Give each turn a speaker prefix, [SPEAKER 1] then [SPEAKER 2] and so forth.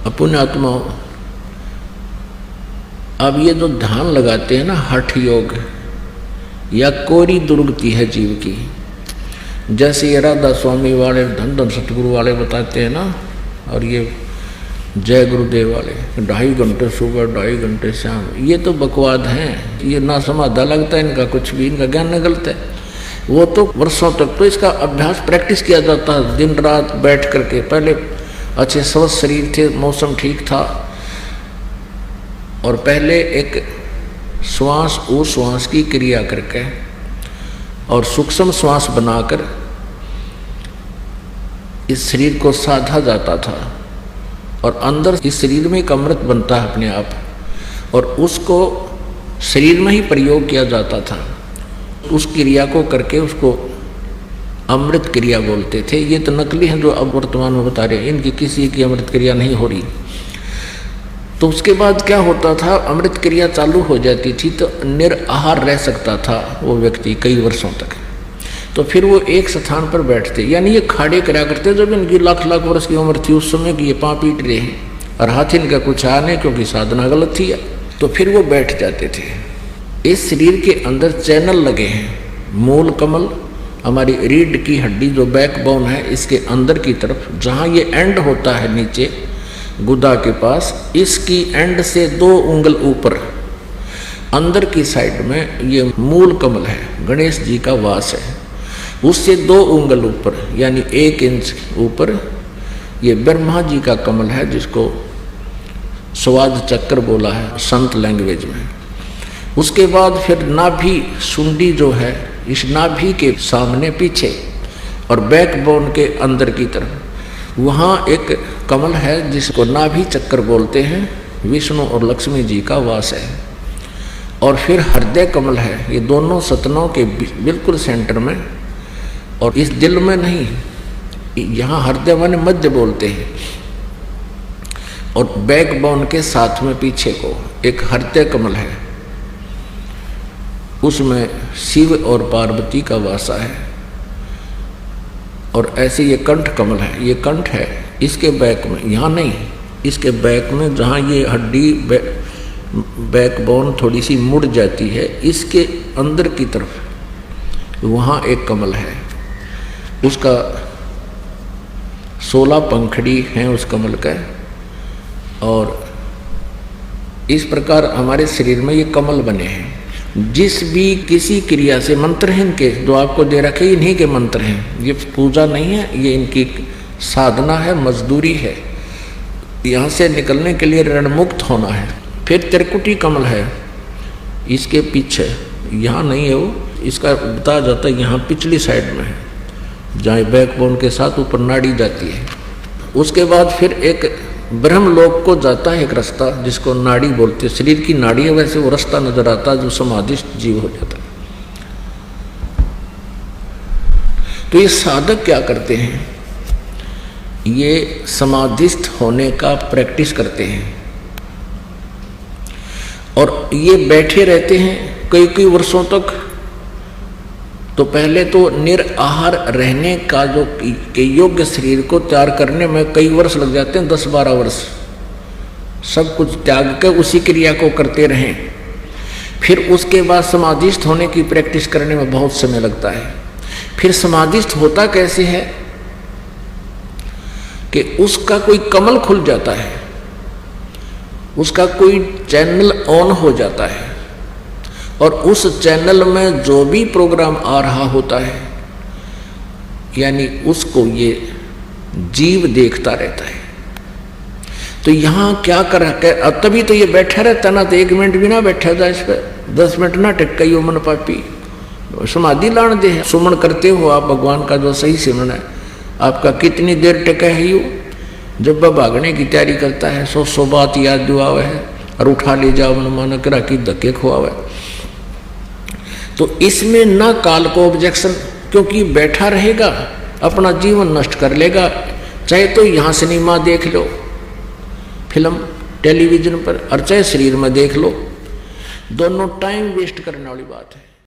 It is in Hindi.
[SPEAKER 1] अपुण्य आत्मा, अब ये जो ध्यान लगाते हैं ना हठ योग या कोरी दुर्गति है जीव की, जैसे ये राधा स्वामी वाले धन धन सतगुरु वाले बताते हैं ना, और ये जय गुरुदेव वाले 2.5 घंटे सुबह 2.5 घंटे शाम, ये तो बकवाद हैं, ये ना समाधा लगता है इनका, कुछ भी इनका ज्ञान निकलता है। वो तो वर्षों तक तो इसका अभ्यास प्रैक्टिस किया जाता है, दिन रात बैठ करके। पहले अच्छे स्वस्थ शरीर थे, मौसम ठीक था, और पहले एक श्वास उश्वास की क्रिया करके और सूक्ष्म श्वास बनाकर इस शरीर को साधा जाता था, और अंदर इस शरीर में एक अमृत बनता है अपने आप, और उसको शरीर में ही प्रयोग किया जाता था। उस क्रिया को करके उसको अमृत क्रिया बोलते थे। ये तो नकली है जो अब वर्तमान में बता रहे हैं, इनकी किसी की अमृत क्रिया नहीं हो रही। तो उसके बाद क्या होता था, अमृत क्रिया चालू हो जाती थी तो निराहार रह सकता था वो व्यक्ति कई वर्षों तक। तो फिर वो एक स्थान पर बैठते, यानी ये खाड़े करा करते, जब इनकी लाख लाख वर्ष की उम्र थी उस समय की, ये पाँव पीट रहे हैं और हाथ इनका कुछ आ नहीं क्योंकि साधना गलत थी। तो फिर वो बैठ जाते थे। इस शरीर के अंदर चैनल लगे हैं, मूल कमल हमारी रीढ़ की हड्डी जो बैकबोन है, इसके अंदर की तरफ जहाँ ये एंड होता है नीचे गुदा के पास, इसकी एंड से 2 उंगल ऊपर अंदर की साइड में ये मूल कमल है, गणेश जी का वास है। उससे 2 उंगल ऊपर यानी 1 इंच ऊपर ये ब्रह्मा जी का कमल है, जिसको स्वाद चक्र बोला है संत लैंग्वेज में। उसके बाद फिर नाभि सुंडी जो है, इस नाभि के सामने पीछे और बैकबोन के अंदर की तरफ वहाँ एक कमल है जिसको नाभि चक्र बोलते हैं, विष्णु और लक्ष्मी जी का वास है। और फिर हृदय कमल है, ये दोनों सतनों के बिल्कुल सेंटर में, और इस दिल में नहीं, यहाँ हृदय माने मध्य बोलते हैं, और बैकबोन के साथ में पीछे को एक हृदय कमल है, उसमें शिव और पार्वती का वासा है। और ऐसे ये कंठ कमल है, ये कंठ है, इसके बैक में, यहाँ नहीं, इसके बैक में जहाँ ये हड्डी बैकबोन थोड़ी सी मुड़ जाती है, इसके अंदर की तरफ वहाँ एक कमल है, उसका 16 पंखड़ी हैं उस कमल का। और इस प्रकार हमारे शरीर में ये कमल बने हैं। जिस भी किसी क्रिया से, मंत्र हैं इनके जो आपको दे रखे, इन्हीं के मंत्र हैं, ये पूजा नहीं है, ये इनकी साधना है, मजदूरी है, यहाँ से निकलने के लिए ऋणमुक्त होना है। फिर त्रिकुटी कमल है इसके पीछे, यहाँ नहीं है वो, इसका बताया जाता है यहाँ पिछली साइड में है, जहाँ बैकबोन के साथ ऊपर नाड़ी जाती है। उसके बाद फिर एक ब्रह्मलोक को जाता है एक रास्ता, जिसको नाड़ी बोलते हैं, शरीर की नाड़ी है, वैसे वो रास्ता नजर आता है जो समाधिस्थ जीव हो जाता है। तो ये साधक क्या करते हैं, ये समाधिस्थ होने का प्रैक्टिस करते हैं, और ये बैठे रहते हैं कई कई वर्षों तक। तो पहले तो निराहार रहने का जो के योग्य शरीर को तैयार करने में कई वर्ष लग जाते हैं, 10-12 वर्ष, सब कुछ त्याग कर उसी क्रिया को करते रहें। फिर उसके बाद समाधिस्थ होने की प्रैक्टिस करने में बहुत समय लगता है। फिर समाधिस्थ होता कैसे है कि उसका कोई कमल खुल जाता है, उसका कोई चैनल ऑन हो जाता है, और उस चैनल में जो भी प्रोग्राम आ रहा होता है, यानी उसको ये जीव देखता रहता है। तो यहाँ क्या कर, तभी तो ये बैठा रहता ना, तो 1 मिनट भी ना बैठा जाए इस पर, 10 मिनट ना टिक यो मन पापी, समाधि लान दे। सुमन करते हो आप भगवान का जो सही सिमरन है, आपका कितनी देर टिका है यू, जब वह भागने की तैयारी करता है, 100 बात याद दिलावे है और उठा ले जाओ मन माना करा की धक्के खुआवे। तो इसमें ना काल को ऑब्जेक्शन, क्योंकि बैठा रहेगा अपना जीवन नष्ट कर लेगा। चाहे तो यहाँ सिनेमा देख लो, फिल्म टेलीविजन पर, और चाहे शरीर में देख लो, दोनों टाइम वेस्ट करने वाली बात है।